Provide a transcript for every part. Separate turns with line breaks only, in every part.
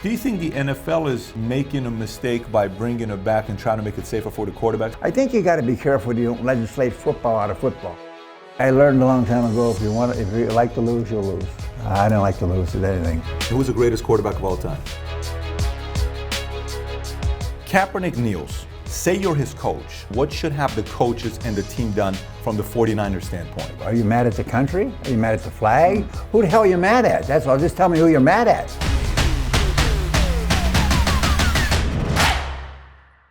Do you think the NFL is making a mistake by bringing it back and trying to make it safer for the quarterbacks?
I think you got to be careful you don't legislate football out of football. I learned a long time ago, if you like to lose, you'll lose. I don't like to lose at anything.
Who's the greatest quarterback of all time? Kaepernick kneels. Say you're his coach. What should have the coaches and the team done from the 49ers standpoint?
Are you mad at the country? Are you mad at the flag? Who the hell are you mad at? That's all. Just tell me who you're mad at.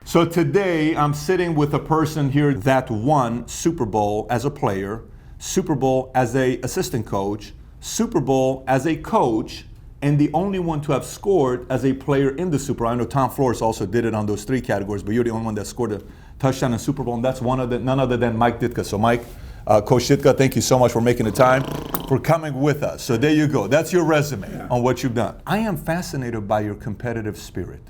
So today I'm sitting with a person here that won Super Bowl as a player, Super Bowl as an assistant coach, Super Bowl as a coach, and the only one to have scored as a player in the Super Bowl. I know Tom Flores also did it on those three categories, but you're the only one that scored a touchdown in Super Bowl, and that's none other than Mike Ditka. So Mike, Coach Ditka, thank you so much for making the time, for coming with us. So there you go. That's your resume on what you've done. I am fascinated by your competitive spirit.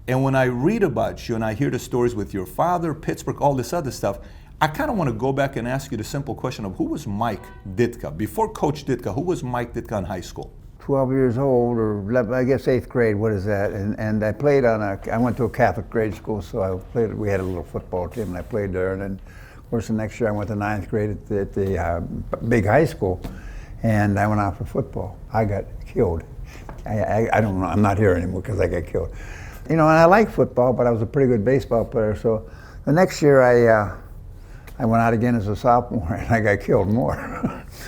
And when I read about you and I hear the stories with your father, Pittsburgh, all this other stuff, I kind of want to go back and ask you the simple question of who was Mike Ditka? Before Coach Ditka, who was Mike Ditka in high school?
12 years old, or I guess 8th grade, what is that? And I played I went to a Catholic grade school, so we had a little football team, and I played there. And then, of course, the next year I went to 9th grade at the big high school, and I went out for football. I got killed. I don't know, I'm not here anymore because I got killed. You know, and I like football, but I was a pretty good baseball player. So the next year I went out again as a sophomore, and I got killed more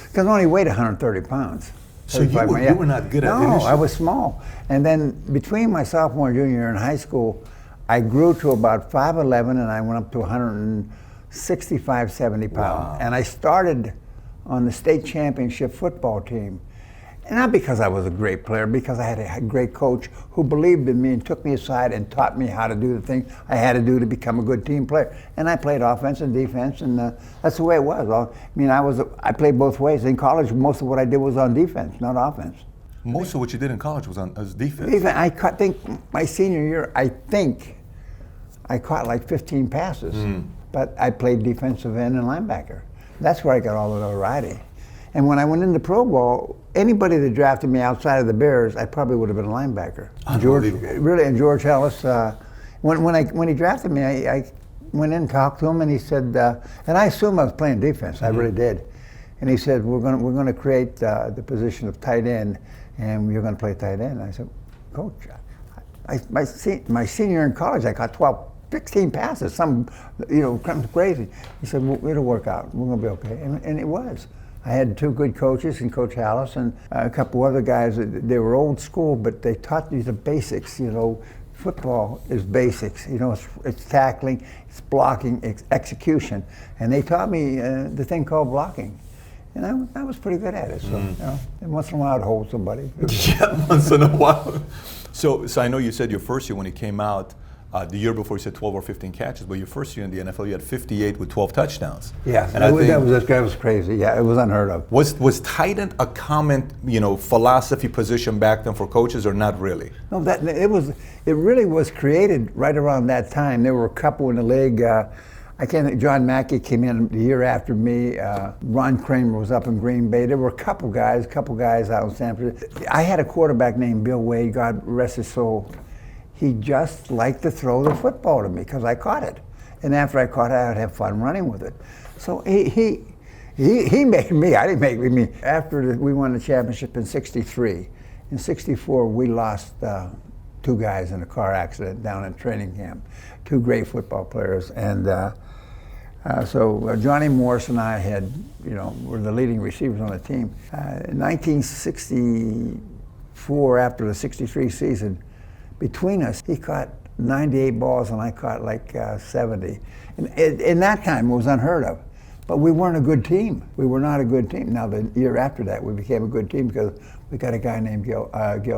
because I only weighed 130 pounds.
So you were not good at it?
No, I was small. And then between my sophomore and junior year in high school, I grew to about 5'11", and I went up to 165, 70 pounds. Wow. And I started on the state championship football team. And not because I was a great player, because I had a great coach who believed in me and took me aside and taught me how to do the things I had to do to become a good team player. And I played offense and defense, and that's the way it was. I played both ways. In college, most of what I did was on defense, not offense.
Most of what you did in college was on defense?
I think my senior year, I caught like 15 passes, but I played defensive end and linebacker. That's where I got all the notoriety. And when I went into Pro Bowl, anybody that drafted me outside of the Bears, I probably would have been a linebacker. And George Ellis, when he drafted me, I went in and talked to him, and he said, and I assumed I was playing defense. I really did. And he said, we're going to create the position of tight end, and you're going to play tight end. And I said, Coach, my senior year in college, I caught 16 passes, something crazy. He said, well, it'll work out. We're going to be okay. And it was. I had two good coaches, and Coach Hallis and a couple other guys. They were old school, but they taught you the basics. You know, football is basics. You know, it's tackling, it's blocking, it's execution. And they taught me the thing called blocking. And I was pretty good at it. So, and once in a while I'd hold somebody.
Yeah, once in a while. So I know you said your first year when it came out, the year before you said 12 or 15 catches, but your first year in the NFL, you had 58 with 12 touchdowns.
Yeah, and that was crazy. Yeah, it was unheard of.
Was tight end a common, philosophy position back then for coaches, or not really?
No, it really was created right around that time. There were a couple in the league. John Mackey came in the year after me. Ron Kramer was up in Green Bay. There were a couple guys out in San Francisco. I had a quarterback named Bill Wade, God rest his soul. He just liked to throw the football to me because I caught it. And after I caught it, I would have fun running with it. So he made me, I didn't make me. After we won the championship in '63, in '64 we lost two guys in a car accident down in training camp, two great football players. And so Johnny Morse and I were the leading receivers on the team. In 1964, after the '63 season, between us, he caught 98 balls and I caught like 70. And in that time, it was unheard of. But we weren't a good team. We were not a good team. Now, the year after that, we became a good team because we got a guy named Gil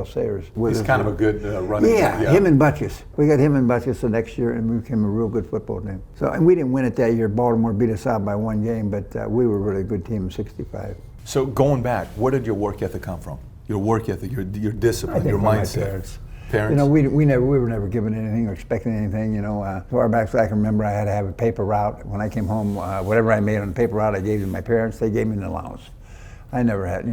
Sayers.
He's kind of a good running
yeah, him and Butchus. We got him and Butchus the next year, and we became a real good football team. So, and we didn't win it that year. Baltimore beat us out by one game, but we were a really good team in '65.
So going back, where did your work ethic come from? Your work ethic, your discipline, your mindset? Parents?
We were never given anything or expecting anything. Far back as I can remember, I had to have a paper route. When I came home, whatever I made on the paper route, I gave to my parents. They gave me an allowance. I never had,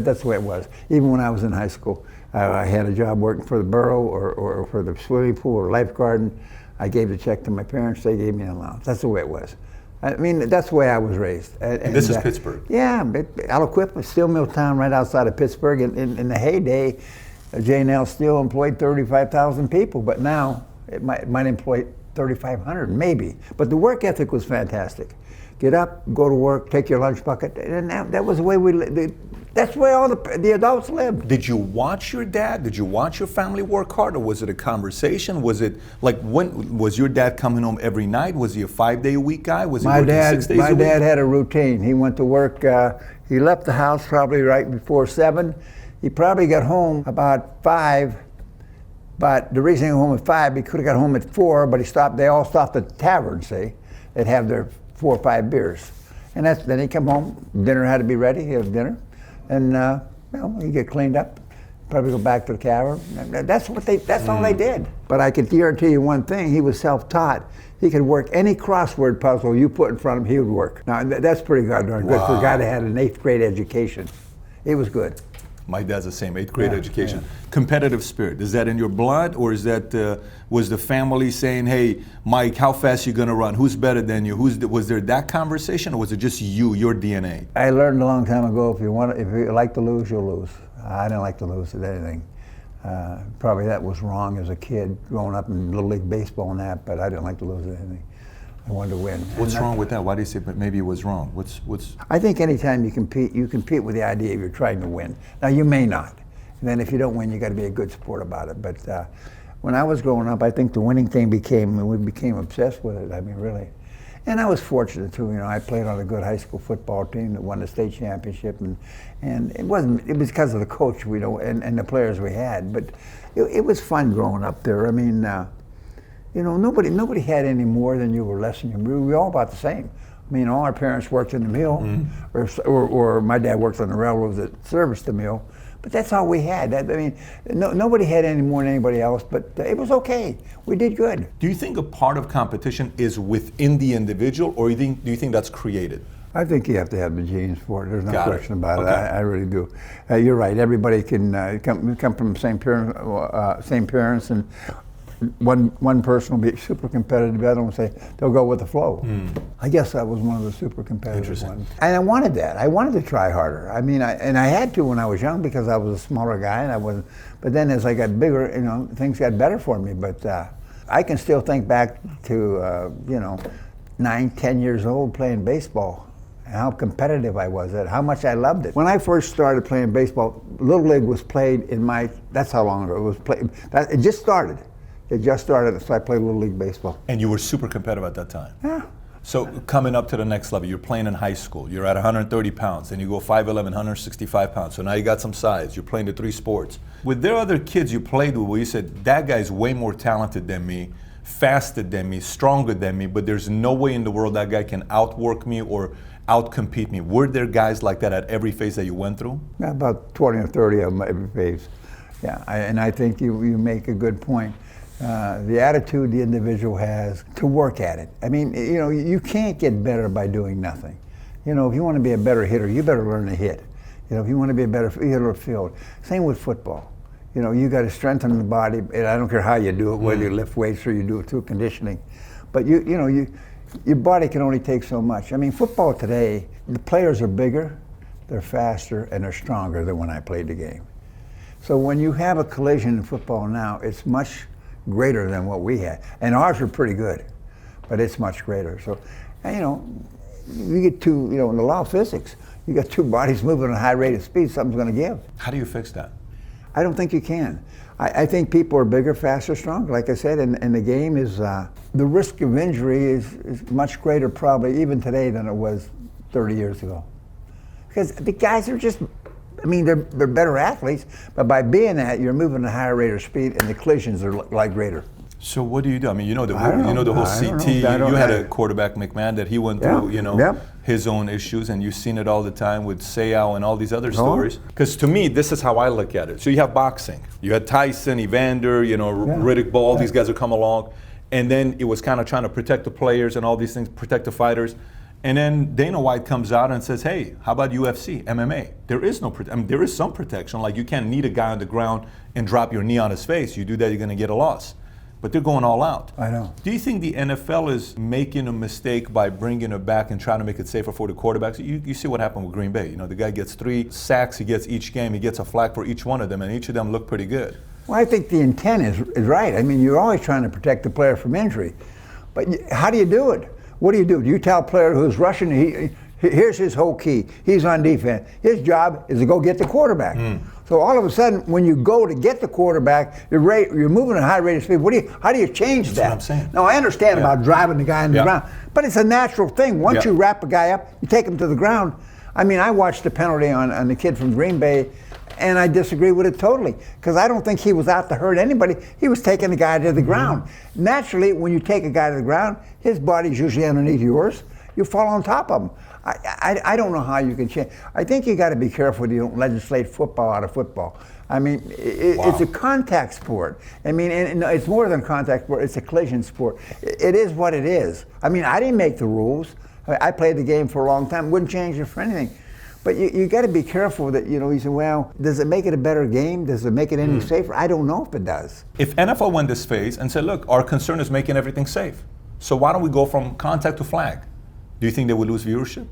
that's the way it was. Even when I was in high school, I had a job working for the borough or for the swimming pool or lifeguarding. I gave the check to my parents, they gave me an allowance. That's the way it was. I mean, that's the way I was raised.
And this is Pittsburgh?
Yeah, Aliquippa, steel mill town right outside of Pittsburgh. In the heyday, J&L Steel employed 35,000 people, but now it might employ 3,500, maybe. But the work ethic was fantastic. Get up, go to work, take your lunch bucket, and that was the way we lived. That's the way all the adults lived.
Did you watch your dad? Did you watch your family work hard, or was it a conversation? Was it like, when was your dad coming home every night? Was he a 5-day-a-week guy? Was he working 6 days a week?
My dad had a routine. He went to work. He left the house probably right before 7. He probably got home about 5. But the reason he got home at 5, he could have got home at 4. But they all stopped at the tavern. See, they'd have their 4 or 5 beers, and then he'd come home. Dinner had to be ready. He'd have dinner. And he'd get cleaned up, probably go back to the cavern. That's all they did. But I could guarantee you one thing: he was self-taught. He could work any crossword puzzle you put in front of him. He would work. Now that's pretty goddamn good for a guy that had an 8th grade education. It was good.
My dad's the same, 8th grade education. Yeah. Competitive spirit, is that in your blood, or is that, was the family saying, hey, Mike, how fast you gonna run? Who's better than you? Was there that conversation, or was it just you, your DNA?
I learned a long time ago, if you like to lose, you'll lose. I didn't like to lose at anything. Probably that was wrong as a kid, growing up in Little League Baseball and that, but I didn't like to lose at anything. I wanted to win.
What's wrong with that? Why do you say, but maybe it was wrong? What's?
I think anytime you compete with the idea of you're trying to win. Now you may not. And then if you don't win, you got to be a good sport about it. But when I was growing up, I think the winning thing we became obsessed with it. I mean, really. And I was fortunate too. I played on a good high school football team that won the state championship, and it was because of the coach and the players we had. But it was fun growing up there. I mean. Nobody had any more than you or less than you. We were all about the same. I mean, all our parents worked in the mill, or my dad worked on the railroads that serviced the mill. But that's all we had. Nobody had any more than anybody else, but it was okay. We did good.
Do you think a part of competition is within the individual, or do you think that's created?
I think you have to have the genes for it. There's no question about it. I really do. You're right. Everybody can come from the same parents, and one person will be super competitive. The other one will say they'll go with the flow. I guess I was one of the super competitive ones. And I wanted that. I wanted to try harder. I mean, I had to when I was young because I was a smaller guy, and I wasn't. But then as I got bigger, things got better for me. But I can still think back to 9, 10 years old playing baseball. And how competitive I was at, how much I loved it. When I first started playing baseball, Little League was played that's how long ago it was played. It just started. So I played Little League Baseball.
And you were super competitive at that time?
Yeah.
So coming up to the next level, you're playing in high school, you're at 130 pounds, then you go 5'11", 165 pounds, so now you got some size, you're playing the 3 sports. Were there other kids you played with where you said, that guy's way more talented than me, faster than me, stronger than me, but there's no way in the world that guy can outwork me or outcompete me? Were there guys like that at every phase that you went through?
Yeah, about 20 or 30 of them at every phase. Yeah, and I think you make a good point. The attitude the individual has to work at it. I mean, you can't get better by doing nothing. If you want to be a better hitter, you better learn to hit. If you want to be a better hitter of field. Same with football. You got to strengthen the body, and I don't care how you do it, whether you lift weights or you do it through conditioning. But your body can only take so much. I mean, football today, the players are bigger, they're faster, and they're stronger than when I played the game. So when you have a collision in football now, it's much greater than what we had. And ours were pretty good, but it's much greater. So, you get in the law of physics, you got 2 bodies moving at a high rate of speed, something's going to give.
How do you fix that?
I don't think you can. I think people are bigger, faster, stronger. Like I said, and the game is, the risk of injury is much greater probably even today than it was 30 years ago. Because the guys are just, they're better athletes, but by being that, you're moving at a higher rate of speed and the collisions are like greater.
So what do? The whole CT. You had a quarterback, McMahon, that he went through, his own issues, and you've seen it all the time with Seau and all these other stories. Because to me, this is how I look at it. So you have boxing. You had Tyson, Evander, Riddick Bowe, all these guys would come along, and then it was kind of trying to protect the players and all these things, protect the fighters. And then Dana White comes out and says, hey, how about UFC, MMA? There is no there is some protection. Like, you can't knee a guy on the ground and drop your knee on his face. You do that, you're going to get a loss. But they're going all out.
I know.
Do you think the NFL is making a mistake by bringing it back and trying to make it safer for the quarterbacks? You see what happened with Green Bay. The guy gets 3 sacks he gets each game. He gets a flag for each one of them, and each of them look pretty good.
Well, I think the intent is right. I mean, you're always trying to protect the player from injury. But how do you do it? What do? Do you tell a player who's rushing, here's his whole key. He's on defense. His job is to go get the quarterback. So all of a sudden, when you go to get the quarterback, you're moving at a high rate of speed. How do you change that?
That's what I'm saying.
Now, I understand about driving the guy on the ground, but it's a natural thing. Once you wrap a guy up, you take him to the ground. I mean, I watched the penalty on the kid from Green Bay, and I disagree with it totally, because I don't think he was out to hurt anybody. He was taking the guy to the ground. Naturally, when you take a guy to the ground, his body's usually underneath yours. You fall on top of him. I don't know how you can change. I think you got to be careful you don't legislate football out of football. I mean, it's a contact sport. I mean, and it's more than a contact sport. It's a collision sport. It is what it is. I mean, I didn't make the rules. I played the game for a long time. Wouldn't change it for anything. But you got to be careful that, you say, well, does it make it a better game? Does it make it any safer? I don't know if it does.
If NFL went this phase and said, look, our concern is making everything safe, so why don't we go from contact to flag? Do you think they would lose viewership?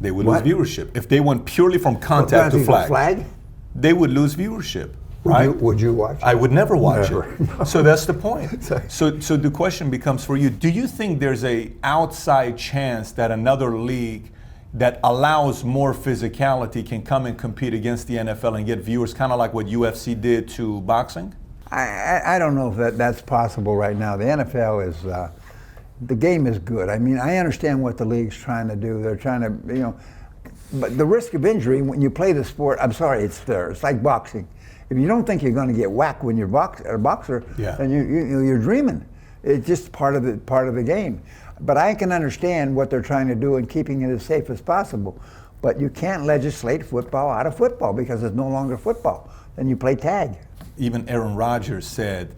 They would lose viewership. If they went purely from contact to flag, they would lose viewership. Right?
Would you watch it?
I would never watch it. So that's the point. So the question becomes for you, do you think there's a outside chance that another league that allows more physicality can come and compete against the NFL and get viewers, kind of like what UFC did to boxing?
I don't know if that's possible right now. The NFL is, the game is good. I mean, I understand what the league's trying to do. They're trying to, but the risk of injury when you play the sport, I'm sorry, it's there. It's like boxing. If you don't think you're going to get whacked when you're a boxer, then you're dreaming. It's just part of the game. But I can understand what they're trying to do in keeping it as safe as possible. But you can't legislate football out of football because it's no longer football. Then you play tag.
Even Aaron Rodgers said,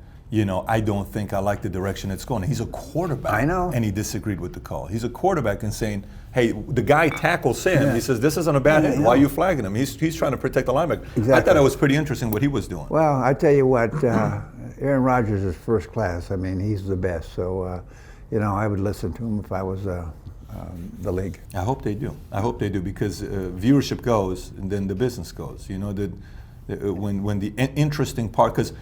I don't think I like the direction it's going. He's a quarterback.
I know.
And he disagreed with the call. He's a quarterback and saying, hey, the guy tackles him. Yeah. He says, this isn't a bad hit. Why are you flagging him? He's trying to protect the linebacker. Exactly. I thought it was pretty interesting what he was doing.
Well, I tell you what, Aaron Rodgers is first class. I mean, he's the best. So, I would listen to him if I was the league.
I hope they do. I hope they do, because viewership goes and then the business goes. When the interesting part, because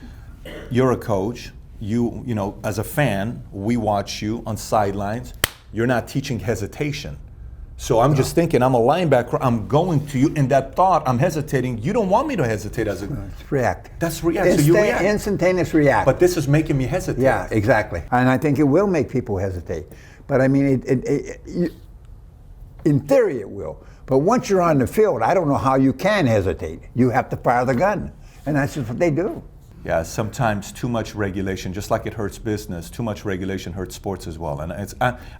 you're a coach, you as a fan, we watch you on sidelines. You're not teaching hesitation. So I'm just thinking, I'm a linebacker, I'm going to you, in that thought, I'm hesitating. You don't want me to hesitate as a...
It's react.
That's react. So you react.
Instantaneous react.
But this is making me hesitate.
Yeah, exactly. And I think it will make people hesitate. But I mean, in theory it will. But once you're on the field, I don't know how you can hesitate. You have to fire the gun. And that's just what they do.
Yeah, sometimes too much regulation, just like it hurts business, too much regulation hurts sports as well. And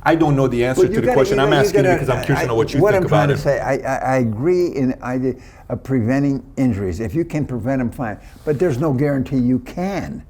I don't know the answer to the question. I'm asking you because I'm curious to know what you think about it.
What I'm trying to say, I agree in the idea of preventing injuries. If you can prevent them, fine. But there's no guarantee you can.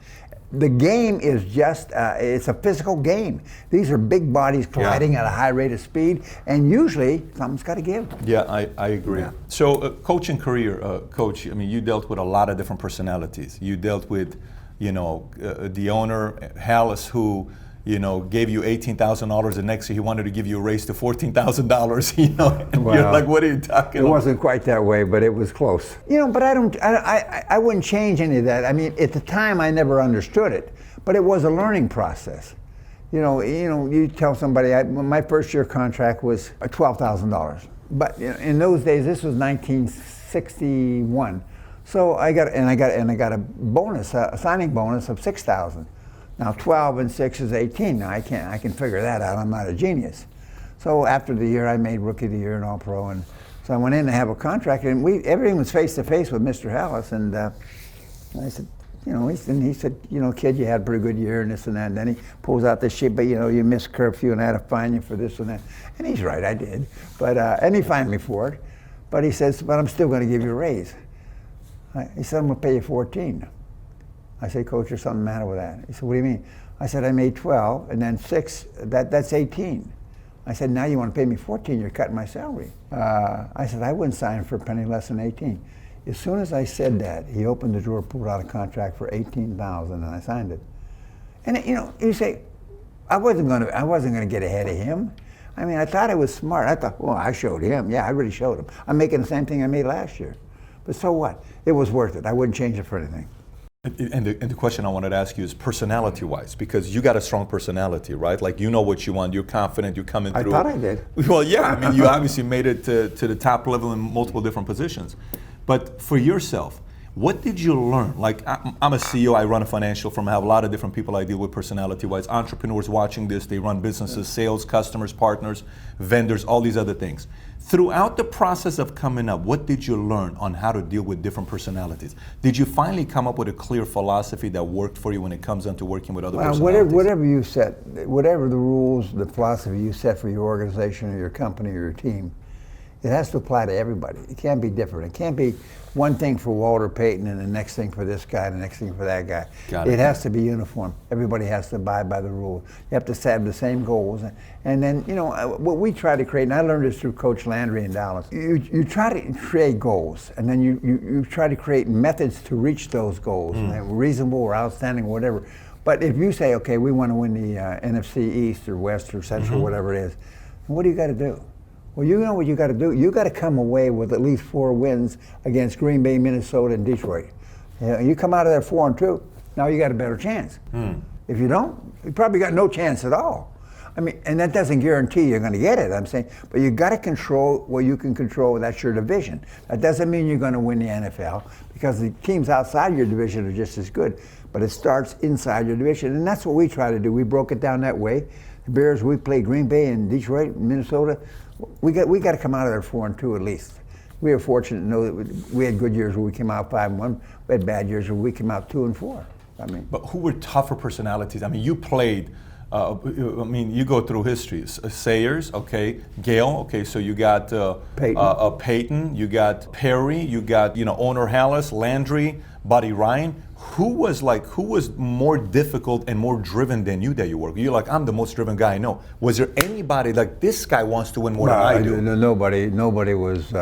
The game is just, it's a physical game. These are big bodies colliding at a high rate of speed, and usually something's got to give.
Yeah, I agree. Yeah. So coaching career, Coach, I mean, you dealt with a lot of different personalities. You dealt with, the owner, Hallis, who, gave you $18,000, and next year he wanted to give you a raise to $14,000, and you're like, what are you talking about?
It wasn't quite that way, but it was close. But I wouldn't change any of that. I mean, at the time I never understood it, but it was a learning process. You tell somebody, my first year contract was $12,000. But in those days, this was 1961. So I got a bonus, a signing bonus of $6,000. Now 12 and 6 is 18. Now I can figure that out. I'm not a genius. So after the year, I made Rookie of the Year and All Pro, and so I went in to have a contract, and everything was face to face with Mr. Hallis, and I said, he said, kid, you had a pretty good year and this and that. And then he pulls out this sheet, but you missed curfew and I had to fine you for this and that. And he's right, I did. But and he fined me for it. But he says, but I'm still going to give you a raise. He said, I'm going to pay you 14. I said, Coach, there's something the matter with that. He said, what do you mean? I said, I made 12, and then 6, that's 18. I said, now you want to pay me 14, you're cutting my salary. I said, I wouldn't sign for a penny less than 18. As soon as I said that, he opened the drawer, pulled out a contract for 18,000, and I signed it. And you know, you say, I wasn't gonna get ahead of him. I mean, I thought I was smart. I thought, well, I showed him. Yeah, I really showed him. I'm making the same thing I made last year. But so what? It was worth it. I wouldn't change it for anything.
And the question I wanted to ask you is personality-wise, because you got a strong personality, right? Like, you know what you want, you're confident, you're coming through.
I thought I did.
Well, yeah, I mean, you obviously made it to the top level in multiple different positions. But for yourself, what did you learn? Like, I'm a CEO, I run a financial firm, I have a lot of different people I deal with personality-wise. Entrepreneurs watching this, they run businesses, sales, customers, partners, vendors, all these other things. Throughout the process of coming up, what did you learn on how to deal with different personalities? Did you finally come up with a clear philosophy that worked for you when it comes down to working with other personalities?
Whatever you set, whatever the rules, the philosophy you set for your organization or your company or your team, it has to apply to everybody. It can't be different. It can't be one thing for Walter Payton and the next thing for this guy, the next thing for that guy. It has to be uniform. Everybody has to abide by the rules. You have to have the same goals. And then, you know, what we try to create, and I learned this through Coach Landry in Dallas, you try to create goals, and then you try to create methods to reach those goals, reasonable or outstanding or whatever. But if you say, okay, we want to win the NFC East or West or Central, whatever it is, what do you got to do? Well, you know what you got to do. You got to come away with at least 4 wins against Green Bay, Minnesota, and Detroit. You come out of there 4-2. Now you got a better chance. If you don't, you probably got no chance at all. I mean, and that doesn't guarantee you're going to get it. I'm saying, but you got to control what you can control. That's your division. That doesn't mean you're going to win the NFL, because the teams outside your division are just as good. But it starts inside your division, and that's what we try to do. We broke it down that way. The Bears, we played Green Bay and Detroit, and Minnesota. We got to come out of there 4-2 at least. We were fortunate to know that we had good years where we came out 5-1. We had bad years where we came out 2-4. I mean,
but who were tougher personalities? I mean, you played. You go through history. Sayers, okay. Gale, okay. So you got Peyton. You got Perry. You got Owner Hallis, Landry, Buddy Ryan. Who was more difficult and more driven than you that you work? You're like, I'm the most driven guy I know. Was there anybody like, this guy wants to win more than I do?
Nobody was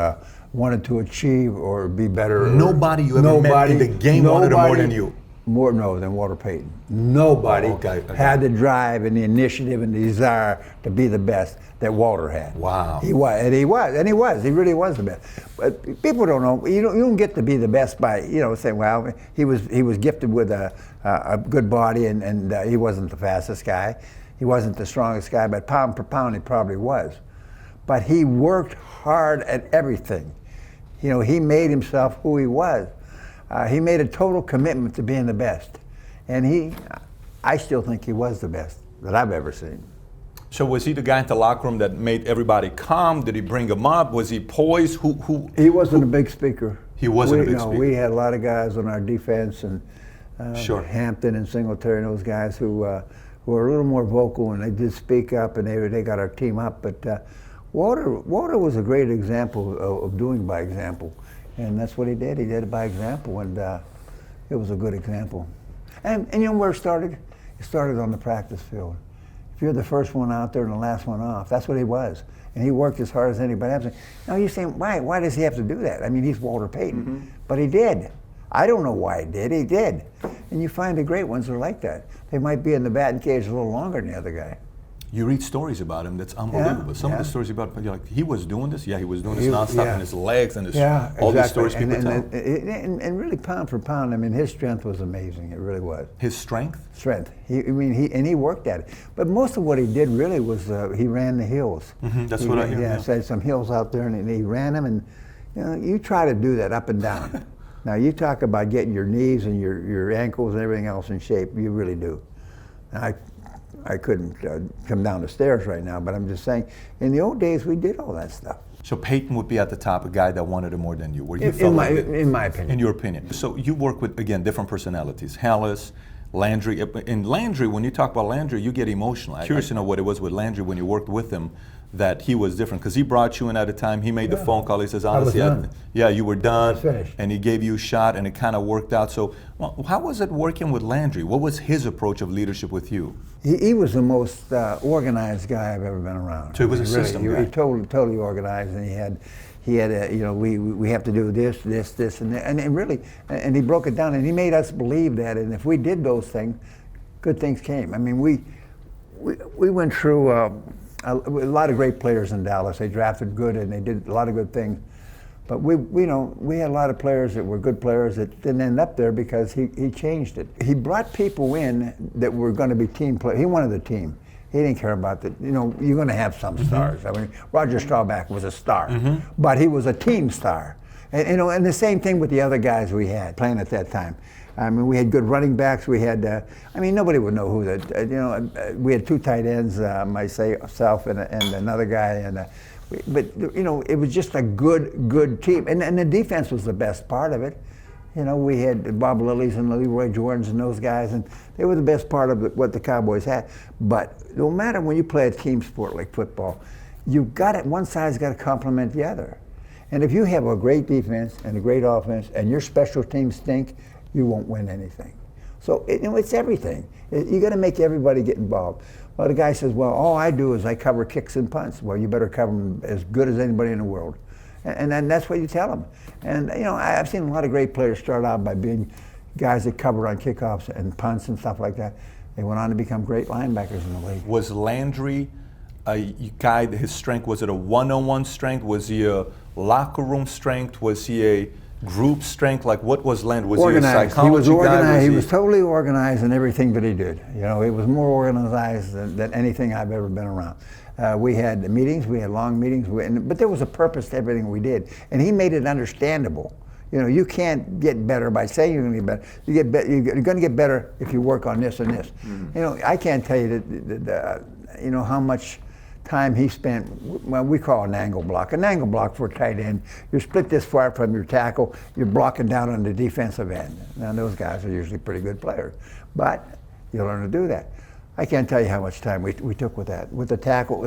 wanted to achieve or be better.
Nobody you ever met in the game wanted it more than you?
More than Walter Payton. Nobody had the drive and the initiative and the desire to be the best that Walter had.
Wow.
He was. He really was the best. But people don't know. You don't get to be the best by saying, well, he was gifted with a good body and he wasn't the fastest guy. He wasn't the strongest guy, but pound for pound he probably was. But he worked hard at everything. He made himself who he was. He made a total commitment to being the best. And I still think he was the best that I've ever seen.
So was he the guy in the locker room that made everybody calm? Did he bring them up? Was he poised?
He wasn't a big speaker.
He wasn't a big speaker.
We had a lot of guys on our defense, and Hampton and Singletary, and those guys who were a little more vocal, and they did speak up, and they got our team up. But Walter was a great example of doing by example. And that's what he did. He did it by example, and it was a good example. And you know where it started? It started on the practice field. If you're the first one out there and the last one off, that's what he was. And he worked as hard as anybody else. Now you're saying, why does he have to do that? I mean, he's Walter Payton. But he did. I don't know why he did. He did. And you find the great ones are like that. They might be in the batting cage a little longer than the other guy.
You read stories about him that's unbelievable. Some of the stories about him, you're like, he was doing this? Yeah, he was doing this nonstop, and his legs and all the stories people tell.
And really, pound for pound, I mean, his strength was amazing. It really was.
His strength?
Strength. He worked at it. But most of what he did really was he ran the hills.
That's what I hear.
Yeah, so some hills out there, and he ran them, and you try to do that up and down. Now, you talk about getting your knees and your ankles and everything else in shape. You really do. I couldn't come down the stairs right now, but I'm just saying, in the old days, we did all that stuff.
So Peyton would be at the top, a guy that wanted it more than you.
In my opinion.
In your opinion. So you work with, again, different personalities. Hallis, Landry. In Landry, when you talk about Landry, you get emotional. I'm curious to know what it was with Landry when you worked with him. that he was different? Because he brought you in at a time, he made the phone call, he says,
I was
honestly,
done.
yeah, you were done.
Finished.
And he gave you a shot and it kind of worked out. So how was it working with Landry? What was his approach of leadership with you?
He was the most organized guy I've ever been around.
So he was a system guy.
He totally organized, and he had a, you know, we have to do this, and that, and really, and he broke it down, and he made us believe that, and if we did those things, good things came. I mean, we went through a lot of great players in Dallas. They drafted good, and they did a lot of good things. But we had a lot of players that were good players that didn't end up there because he changed it. He brought people in that were going to be team players. He wanted a team. He didn't care about that. You know, you're going to have some stars. I mean, Roger Staubach was a star, but he was a team star. And you know, and the same thing with the other guys we had playing at that time. I mean, we had good running backs. We had, I mean, nobody would know who that. You know, we had two tight ends, myself and another guy, and. But you know, it was just a good team, and the defense was the best part of it. You know, we had Bob Lilly's and Leroy Jordans and those guys, and they were the best part of what the Cowboys had. But no matter when you play a team sport like football, you got it. One side's got to complement the other, and if you have a great defense and a great offense, and your special teams stink, you won't win anything. So you know, it's everything. You got to make everybody get involved. Well, the guy says, well, all I do is I cover kicks and punts. Well, you better cover them as good as anybody in the world. And then that's what you tell them. And, you know, I've seen a lot of great players start out by being guys that cover on kickoffs and punts and stuff like that. They went on to become great linebackers in the league.
Was Landry a guy, his strength, was it a one-on-one strength? Was he a locker room strength? Was he a group strength? Like, what was Landry? Was
organized.
He a psychology
He was organized.
guy?
He was totally organized in everything that he did. You know, he was more organized than anything I've ever been around. We had meetings. We had long meetings. But there was a purpose to everything we did, and he made it understandable. You know, you can't get better by saying you're going to get better. You're going to get better if you work on this and this. You know, I can't tell you that you know how much time he spent, well, we call it an angle block. An angle block for a tight end, you split this far from your tackle, you're blocking down on the defensive end. Now those guys are usually pretty good players, but you learn to do that. I can't tell you how much time we took with that. With the tackle,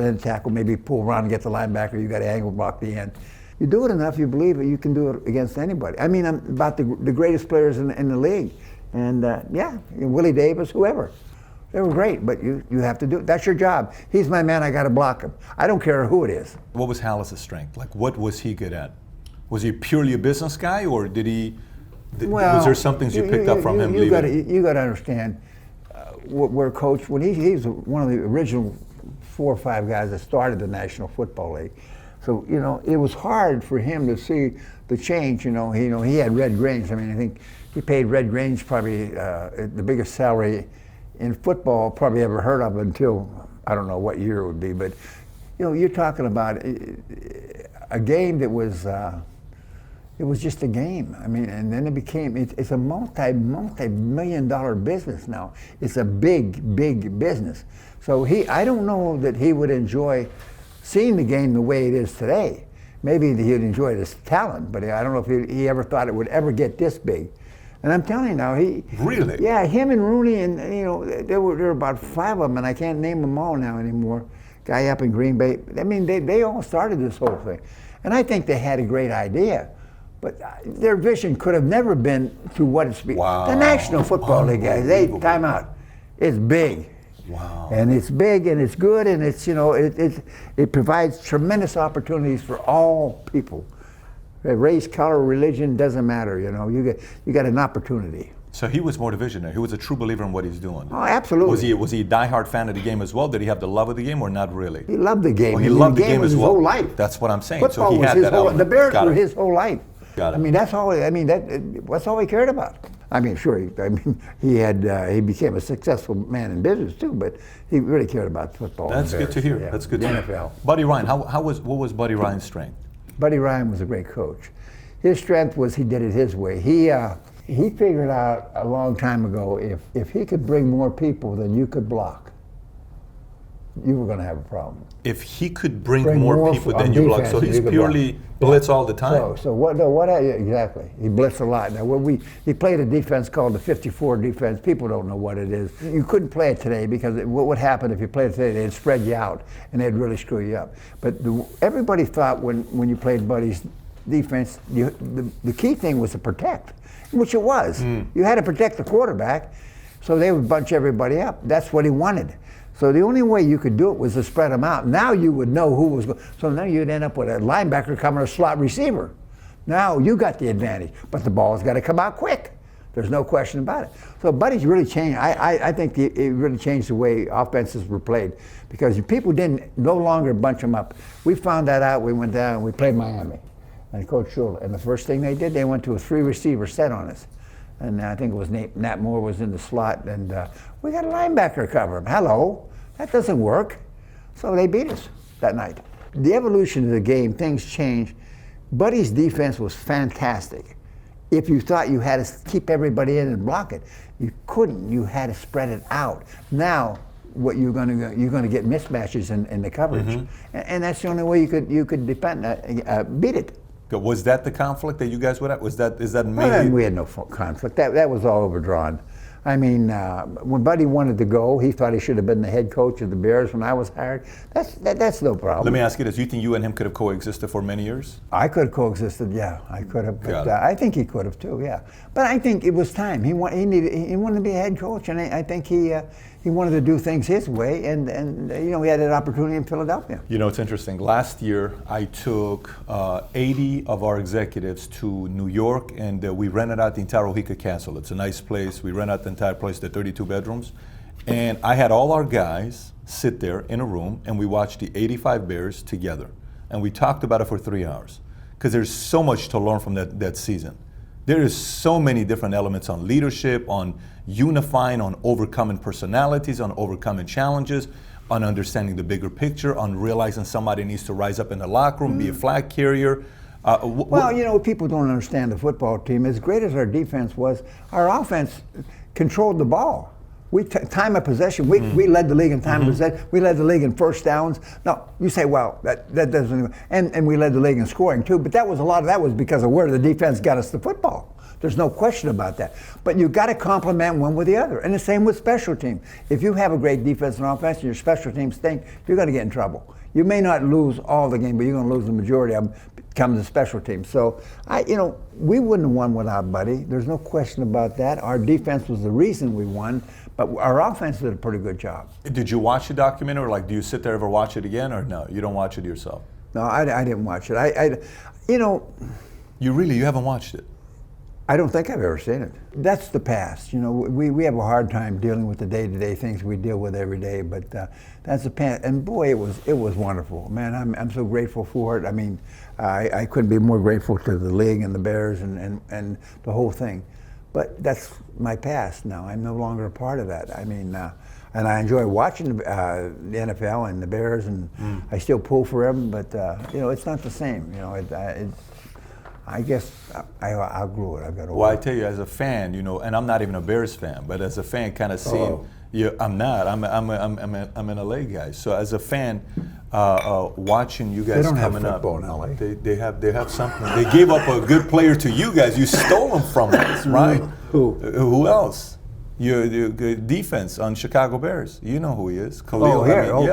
maybe pull around and get the linebacker, you got to angle block the end. You do it enough, you believe it, you can do it against anybody. I mean, I'm about the greatest players in the league. And yeah, Willie Davis, whoever. They were great, but you have to do it. That's your job. He's my man, I got to block him. I don't care who it is.
What was Hallis's strength? Like, what was he good at? Was he purely a business guy, or did he, was there some things you picked up from him leaving?
You got to understand, where Coach, when he's one of the original 4 or 5 guys that started the National Football League. So, you know, it was hard for him to see the change. You know, he had Red Grange. I mean, I think he paid Red Grange probably the biggest salary in football probably ever heard of until, I don't know what year it would be, but you know, you're talking about a game that was, it was just a game. I mean, and then it became, it's a multi-million-dollar business now. It's a big business. So I don't know that he would enjoy seeing the game the way it is today. Maybe he'd enjoy his talent, but I don't know if he ever thought it would ever get this big. And I'm telling you now,
Really?
Yeah, him and Rooney, and you know, there were about 5 of them, and I can't name them all now anymore. Guy up in Green Bay. I mean, they all started this whole thing, and I think they had a great idea, but their vision could have never been to what it's been.
Wow.
The National Football League, guys, time out. It's big.
Wow.
And it's big, and it's good, and it's, you know, it provides tremendous opportunities for all people. Race, color, religion, doesn't matter, you know. You got an opportunity.
So he was more the visionary. He was a true believer in what he's doing.
Oh, absolutely.
Was he a diehard fan of the game as well? Did he have the love of the game, or not really?
He loved the game.
Well, he loved the game
was
as
his
well.
whole life.
That's what I'm saying.
Football
so he
was
had
his
that
whole.
element.
The Bears
Got
were
it.
his whole life.
Got it.
I mean, that's all. I mean, that's all he cared about. I mean, sure. He became a successful man in business too, but he really cared about football.
That's good to hear.
Yeah.
That's good
The
to
NFL.
hear. Buddy Ryan, what was Buddy Ryan's strength?
Buddy Ryan was a great coach. His strength was he did it his way. He figured out a long time ago if he could bring more people than you could block, you were going to have a problem.
If he could bring more people than you block, so he's purely blitz all the time.
So what? No, what? Exactly. He blitzed a lot. Now, he played a defense called the 54 defense. People don't know what it is. You couldn't play it today because what would happen if you played it today? They'd spread you out and they'd really screw you up. But everybody thought when you played Buddy's defense, the key thing was to protect, which it was. You had to protect the quarterback, so they would bunch everybody up. That's what he wanted. So the only way you could do it was to spread them out. Now you would know who was going. So now you'd end up with a linebacker coming a slot receiver. Now you got the advantage, but the ball's got to come out quick. There's no question about it. So Buddy's really changed. I think it really changed the way offenses were played because people didn't no longer bunch them up. We found that out. We went down and we played Miami, and Coach Shula. And the first thing they did, they went to a 3-receiver set on us. And I think it was Nat Moore was in the slot, and we got a linebacker cover him. Hello, that doesn't work. So they beat us that night. The evolution of the game, things changed. Buddy's defense was fantastic. If you thought you had to keep everybody in and block it, you couldn't. You had to spread it out. Now, what you're going to get mismatches in the coverage, and that's the only way you could beat it.
Was that the conflict that you guys would have? Is that mainly?
We had no conflict. That was all overdrawn. I mean, when Buddy wanted to go, he thought he should have been the head coach of the Bears when I was hired. That's no problem.
Let me ask you this: you think you and him could have coexisted for many years?
I could have coexisted. Yeah, I could have. But, I think he could have too. Yeah, but I think it was time. He wanted to be a head coach, and I think he wanted to do things his way, and he had that opportunity in Philadelphia.
You know, it's interesting. Last year, I took 80 of our executives to New York, and we rented out the entire Ohika Castle. It's a nice place. We rent out the entire place, the 32 bedrooms. And I had all our guys sit there in a room, and we watched the 85 Bears together. And we talked about it for 3 hours, because there's so much to learn from that season. There is so many different elements on leadership, on unifying, on overcoming personalities, on overcoming challenges, on understanding the bigger picture, on realizing somebody needs to rise up in the locker room, be a flag carrier.
Well, people don't understand the football team. As great as our defense was, our offense controlled the ball. Time of possession, we led the league in time of possession. We led the league in first downs. No, you say, well, that doesn't, and we led the league in scoring too, but a lot of that was because of where the defense got us the football. There's no question about that. But you got to complement one with the other. And the same with special teams. If you have a great defense and offense and your special teams stink, you're going to get in trouble. You may not lose all the game, but you're going to lose the majority of them come to special teams. So, we wouldn't have won without Buddy. There's no question about that. Our defense was the reason we won, but our offense did a pretty good job.
Did you watch the documentary? Like, do you sit there ever watch it again, or no? You don't watch it yourself?
No, I didn't watch it.
You haven't watched it?
I don't think I've ever seen it. That's the past. We have a hard time dealing with the day-to-day things we deal with every day, but that's the past. And boy, it was wonderful. Man, I'm so grateful for it. I mean, I couldn't be more grateful to the league and the Bears and the whole thing. But that's my past now. I'm no longer a part of that. I mean, and I enjoy watching the NFL and the Bears, and I still pull for them, but it's not the same. I guess I outgrew it. I've got to.
Well, I tell you, as a fan, and I'm not even a Bears fan, but as a fan, kind of seeing, I'm not. I'm an LA guy. So as a fan, watching you guys coming up,
they don't have football in
LA. They have something. They gave up a good player to you guys. You stole him from us, right? Who else? Your defense on Chicago Bears. You know who he is. Khalil.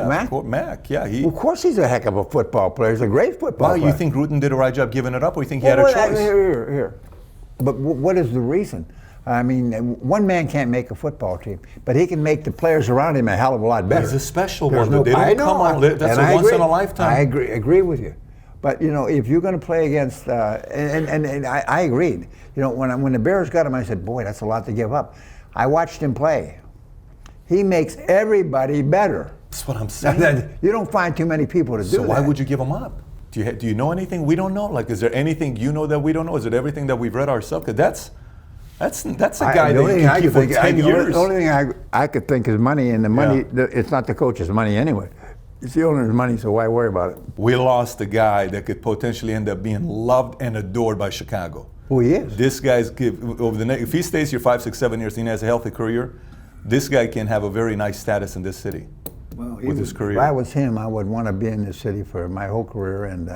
Mack?
Mack, yeah.
Of course he's a heck of a football player. He's a great football player.
You think Gruden did a right job giving it up, or you think he had a choice?
Here. But what is the reason? I mean, one man can't make a football team, but he can make the players around him a hell of a lot better.
He's a special one. They don't come on. That's a once in a lifetime.
I agree with you. But if you're going to play against, and I agreed. When the Bears got him, I said, boy, that's a lot to give up. I watched him play. He makes everybody better.
That's what I'm saying.
You don't find too many people to do that.
So why would you give him up? Do you know anything we don't know? Like, is there anything you know that we don't know? Is it everything that we've read ourselves? Because that's a guy that you can keep for 10 years.
The only thing I could think is money, and the money, it's not the coach's money anyway. It's the owner's money, so why worry about it?
We lost a guy that could potentially end up being loved and adored by Chicago.
Who he is.
This guy's over the next. If he stays here 5, 6, 7 years and he has a healthy career, this guy can have a very nice status in this city. with his career?
If I was him, I would want to be in this city for my whole career and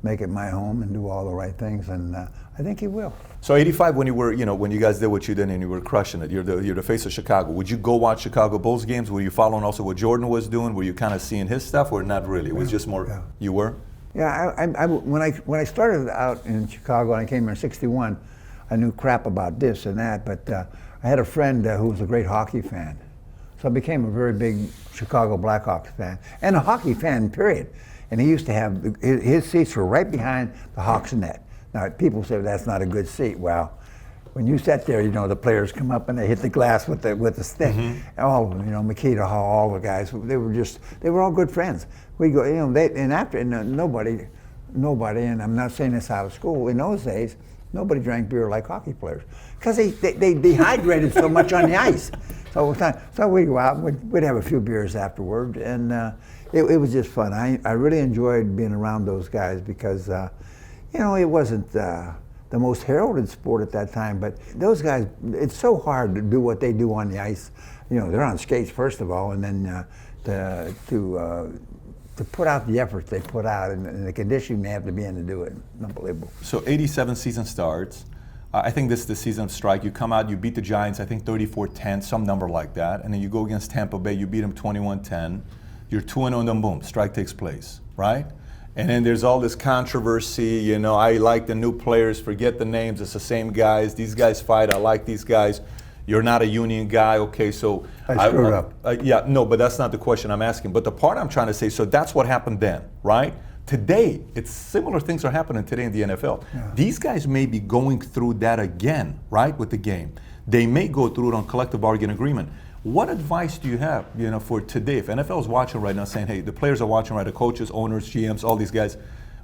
make it my home and do all the right things, and I think he will.
So '85, when you were, when you guys did what you did and you were crushing it, you're the face of Chicago. Would you go watch Chicago Bulls games? Were you following also what Jordan was doing? Were you kind of seeing his stuff, or not really? It was just more.
Yeah.
You were.
Yeah, when I started out in Chicago and I came here in '61, I knew crap about this and that, but I had a friend who was a great hockey fan, so I became a very big Chicago Blackhawks fan and a hockey fan, period. And he used to have his seats were right behind the Hawks net. Now, people say that's not a good seat. Well, when you sat there, the players come up and they hit the glass with the stick. Mm-hmm. All of them, Makita Hall, all the guys, they were all good friends. We go, nobody, and I'm not saying this out of school, in those days, nobody drank beer like hockey players because they dehydrated so much on the ice. So we'd go out and we'd have a few beers afterward, and it was just fun. I really enjoyed being around those guys because, it wasn't the most heralded sport at that time, but those guys, it's so hard to do what they do on the ice. They're on skates first of all, and then to put out the efforts they put out and the conditioning they have to be in to do it. Unbelievable.
So '87 season starts. I think this is the season of strike. You come out, you beat the Giants, I think 34-10, some number like that. And then you go against Tampa Bay, you beat them 21-10. You're 2-0, and then boom, strike takes place, right? And then there's all this controversy, I like the new players, forget the names, it's the same guys. These guys fight, I like these guys. You're not a union guy, okay, so.
I screwed up.
But that's not the question I'm asking. But the part I'm trying to say, so that's what happened then, right? Today, it's similar things are happening today in the NFL. Yeah. These guys may be going through that again, right, with the game. They may go through it on collective bargaining agreement. What advice do you have, for today? If NFL is watching right now saying, hey, the players are watching right, the coaches, owners, GMs, all these guys,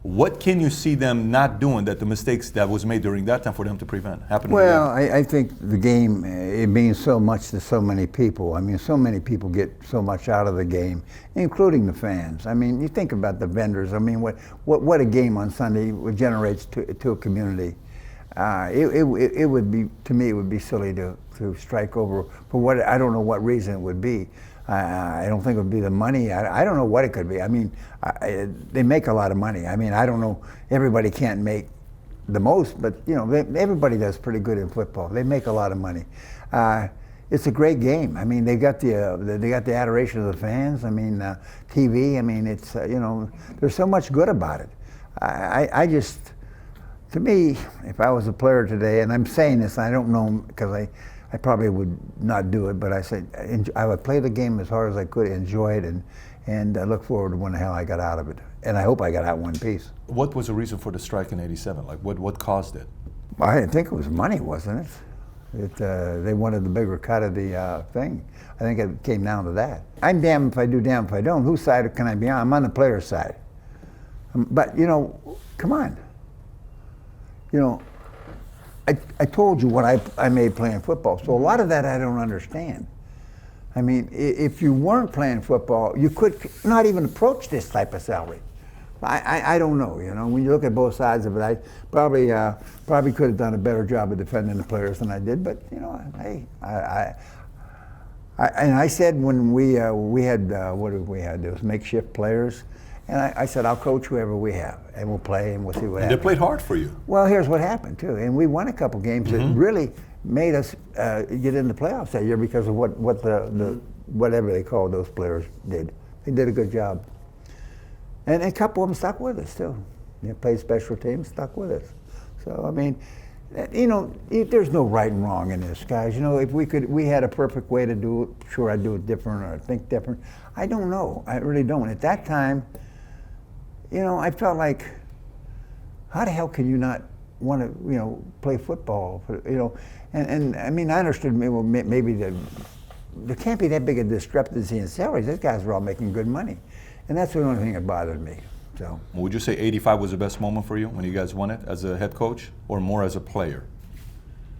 what can you see them not doing that the mistakes that was made during that time for them to prevent happening again?
Well, I think the game, it means so much to so many people. I mean, so many people get so much out of the game, including the fans. I mean, you think about the vendors. I mean, what a game on Sunday generates to a community. It would be, to me, it would be silly to strike over for what, I don't know what reason it would be. I don't think it would be the money. I don't know what it could be. I mean, they make a lot of money. I mean, I don't know, everybody can't make the most, but everybody does pretty good in football. They make a lot of money. It's a great game. I mean, they got the adoration of the fans. I mean, TV. I mean, it's there's so much good about it. I just, to me, if I was a player today, and I'm saying this, I don't know because I probably would not do it, but I said I would play the game as hard as I could, enjoy it, and look forward to when the hell I got out of it. And I hope I got out one piece.
What was the reason for the strike in '87? Like, what caused it?
I think it was money, wasn't it? They wanted the bigger cut of the thing. I think it came down to that. I'm damned if I do, damned if I don't. Whose side can I be on? I'm on the player's side. But come on. I told you what I made playing football, so a lot of that I don't understand. I mean, if you weren't playing football, you could not even approach this type of salary. I don't know, when you look at both sides of it, I probably could have done a better job of defending the players than I did, but hey, and I said when we had, what did we have, there was makeshift players, and I said, I'll coach whoever we have, and we'll play, and we'll see what happens.
They played hard for you.
Well, here's what happened, too. And we won a couple games that really made us get in the playoffs that year because of what whatever they called those players did. They did a good job. And a couple of them stuck with us, too. They played special teams, stuck with us. So, I mean, there's no right and wrong in this, guys. If we had a perfect way to do it, sure, I'd do it different or I'd think different. I don't know. I really don't. At that time, I felt like, how the hell can you not want to, play football? And I mean, I understood maybe there can't be that big a discrepancy in salaries. These guys were all making good money, and that's the only thing that bothered me. So,
would you say '85 was the best moment for you when you guys won it as a head coach, or more as a player?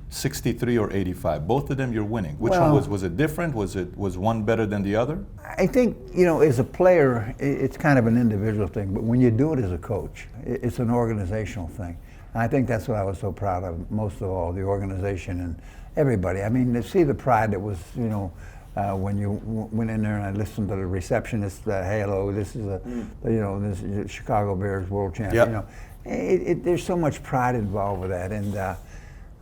'63 or '85? Both of them you're winning. Which one was it different? Was one better than the other?
I think as a player, it's kind of an individual thing. But when you do it as a coach, it's an organizational thing. And I think that's what I was so proud of most of all, the organization and everybody. I mean, to see the pride that was when you went in there and I listened to the receptionist, hey, hello, this is this is Chicago Bears world champion.
Yep.
There's so much pride involved with that, and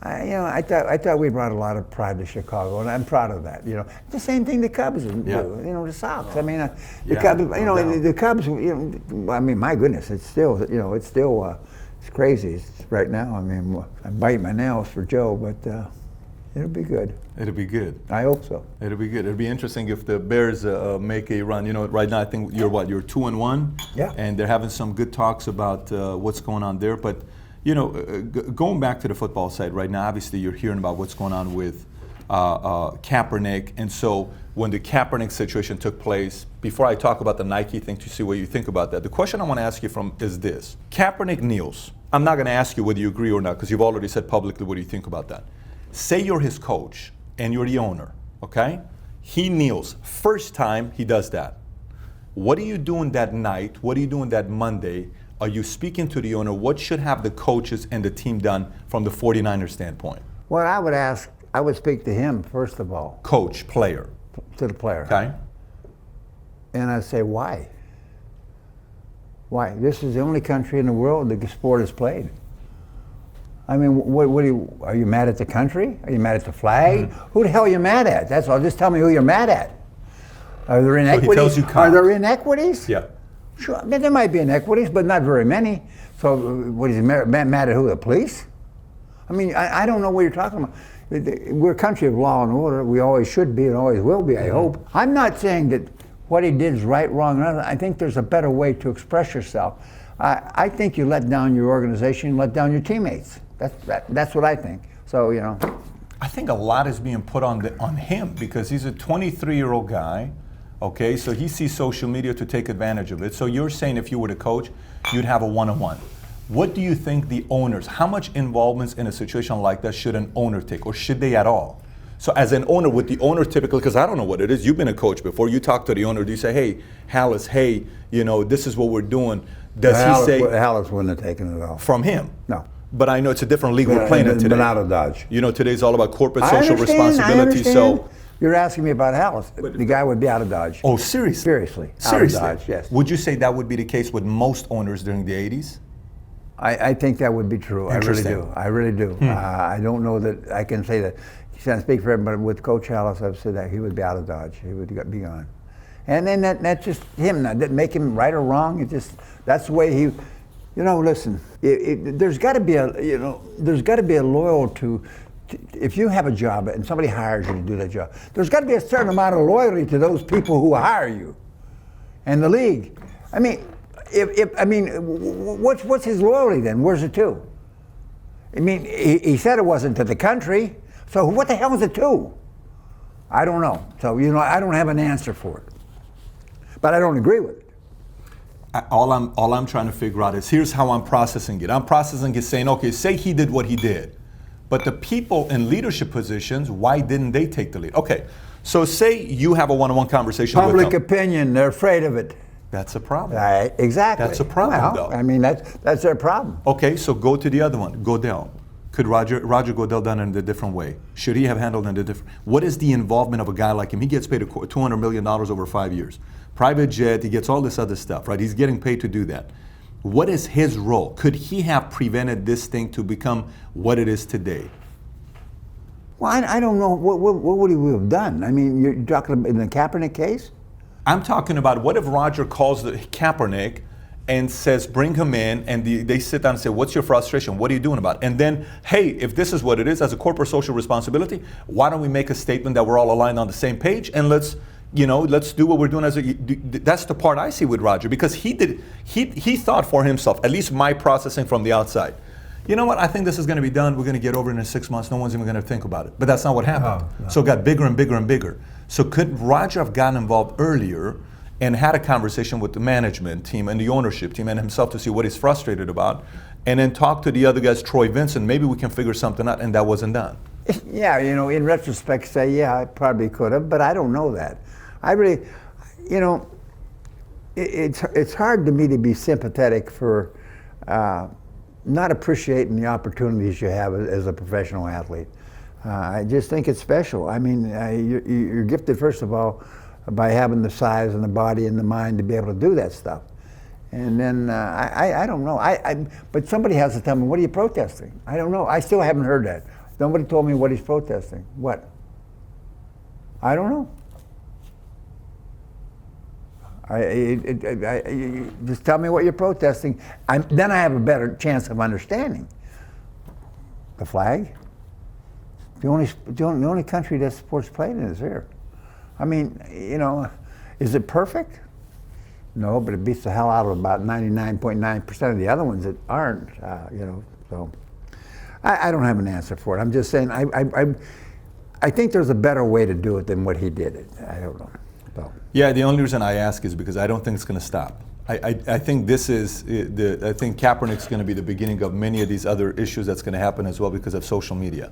I thought we brought a lot of pride to Chicago, and I'm proud of that. The same thing the Cubs do. The Sox. I mean, the Cubs. The Cubs. I mean, my goodness, it's still. It's crazy right now. I mean, I bite my nails for Joe, but it'll be good.
It'll be good.
I hope so.
It'll be good. It'll be interesting if the Bears make a run. Right now I think you're 2-1.
Yeah.
And they're having some good talks about what's going on there. But going back to the football side right now, obviously you're hearing about what's going on with Kaepernick. And so when the Kaepernick situation took place, before I talk about the Nike thing to see what you think about that, the question I want to ask you is this. Kaepernick kneels. I'm not going to ask you whether you agree or not because you've already said publicly what do you think about that. Say you're his coach and you're the owner, okay? He kneels. First time he does that. What are you doing that night? What are you doing that Monday? Are you speaking to the owner? What should have the coaches and the team done from the 49ers standpoint?
Well, I would speak to him first of all.
Coach, player.
To the player.
Okay.
And I'd say, why? Why? This is the only country in the world that the sport is played. I mean, are you mad at the country? Are you mad at the flag? Mm-hmm. Who the hell are you mad at? That's all. Just tell me who you're mad at. Are there inequities?
So he tells you
are there inequities?
Yeah.
Sure. There might be inequities, but not very many. So what is he mad at who? The police? I mean, I don't know what you're talking about. We're a country of law and order. We always should be and always will be, I hope. I'm not saying that what he did is right, wrong, or not. I think there's a better way to express yourself. I think you let down your organization, let down your teammates. That's what I think. So,
I think a lot is being put on him because he's a 23-year-old guy. Okay, so he sees social media to take advantage of it. So you're saying if you were the coach, you'd have a one-on-one. What do you think the owners, how much involvement in a situation like that should an owner take, or should they at all? So as an owner, would the owner typically, because I don't know what it is, you've been a coach before, you talk to the owner, do you say, hey, Hallis, hey, this is what we're doing? Does he say?
Hallis wouldn't have taken it off.
From him?
No.
But I know it's a different league we're playing in today.
But out of Dodge.
Today's all about corporate social responsibility.
I understand.
So
you're asking me about Hallis. The guy would be out of Dodge.
Oh, seriously?
Seriously.
Seriously?
Out of Dodge, yes.
Would you say that would be the case with most owners during the 80s?
I think that would be true. I really do. I really do. I don't know that I can say that. I can't speak for him, but with Coach Hallis, I've said that he would be out of Dodge. He would be gone. And then that's just him. That didn't make him right or wrong. That's the way he. Listen. There's got to be a loyal to. If you have a job and somebody hires you to do that job, there's got to be a certain amount of loyalty to those people who hire you, and the league. I mean. What's his loyalty then? Where's it to? I mean, he said it wasn't to the country, so what the hell is it to? I don't know. So, I don't have an answer for it. But I don't agree with it.
All I'm trying to figure out is here's how I'm processing it. I'm processing it saying, okay, say he did what he did, but the people in leadership positions, why didn't they take the lead? Okay, so say you have a one-on-one conversation with them.
Public opinion, they're afraid of it.
That's a problem.
Exactly.
That's a problem, though.
I mean, that's their problem.
Okay, so go to the other one, Goodell. Could Roger Goodell done it in a different way? Should he have handled it in a different? What is the involvement of a guy like him? He gets paid $200 million over 5 years. Private jet, he gets all this other stuff, right? He's getting paid to do that. What is his role? Could he have prevented this thing to become what it is today?
Well, I don't know. What would he have done? I mean, you're talking about in the Kaepernick case?
I'm talking about what if Roger calls the Kaepernick and says, bring him in, and they sit down and say, what's your frustration? What are you doing about it? And then, hey, if this is what it is as a corporate social responsibility, why don't we make a statement that we're all aligned on the same page, and let's do what we're doing that's the part I see with Roger, because he thought for himself, at least my processing from the outside. You know what, I think this is going to be done, we're going to get over it in 6 months, no one's even going to think about it. But that's not what happened. No. So it got bigger and bigger and bigger. So could Roger have gotten involved earlier and had a conversation with the management team and the ownership team and himself to see what he's frustrated about, and then talk to the other guys, Troy Vincent, maybe we can figure something out, and that wasn't done?
Yeah, in retrospect, say, yeah, I probably could have, but I don't know that. I really, it's hard to me to be sympathetic for not appreciating the opportunities you have as a professional athlete. I just think it's special. I mean, you're gifted, first of all, by having the size and the body and the mind to be able to do that stuff. And then I don't know. But somebody has to tell me, what are you protesting? I don't know. I still haven't heard that. Nobody told me what he's protesting. What? I don't know. Just tell me what you're protesting. Then I have a better chance of understanding. The flag? The only country that sports played in is here. I mean, you know, is it perfect? No, but it beats the hell out of about 99.9% of the other ones that aren't, you know, so. I don't have an answer for it. I'm just saying, I think there's a better way to do it than what he did it. I don't know. So.
Yeah, the only reason I ask is because I don't think it's going to stop. I think this is, I think Kaepernick's going to be the beginning of many of these other issues that's going to happen as well because of social media.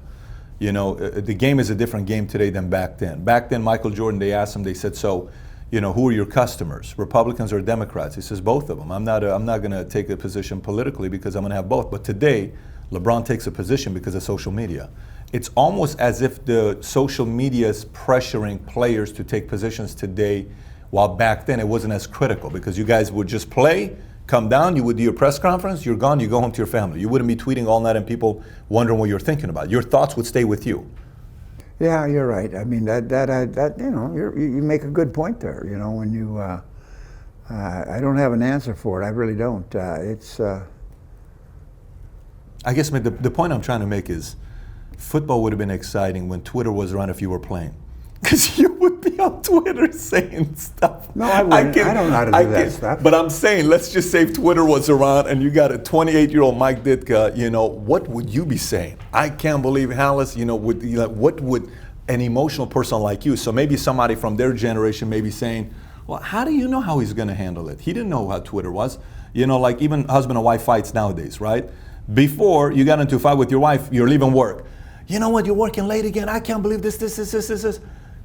You know, the game is a different game today than back then. Back then, Michael Jordan, they asked him, they said, so, you know, who are your customers, Republicans or Democrats? He says, both of them. I'm not going to take a position politically because I'm going to have both. But today, LeBron takes a position because of social media. It's almost as if the social media is pressuring players to take positions today, while back then it wasn't as critical because you guys would just play, come down, you would do your press conference, you're gone, you go home to your family. You wouldn't be tweeting all night and people wondering what you're thinking about. Your thoughts would stay with you.
Yeah, you're right. I mean, that you know, you make a good point there. You know, when you, I don't have an answer for it. I really don't.
I guess the point I'm trying to make is, football would have been exciting when Twitter was around if you were playing. Because you would be on Twitter saying stuff.
No, I wouldn't. I don't know how to do that stuff.
But I'm saying, let's just say if Twitter was around and you got a 28-year-old Mike Ditka, you know, what would you be saying? I can't believe Hallis, you know, what would an emotional person like you, so maybe somebody from their generation may be saying, well, how do you know how he's going to handle it? He didn't know how Twitter was. You know, like even husband and wife fights nowadays, right? Before you got into a fight with your wife, you're leaving work. You know what, you're working late again. I can't believe this.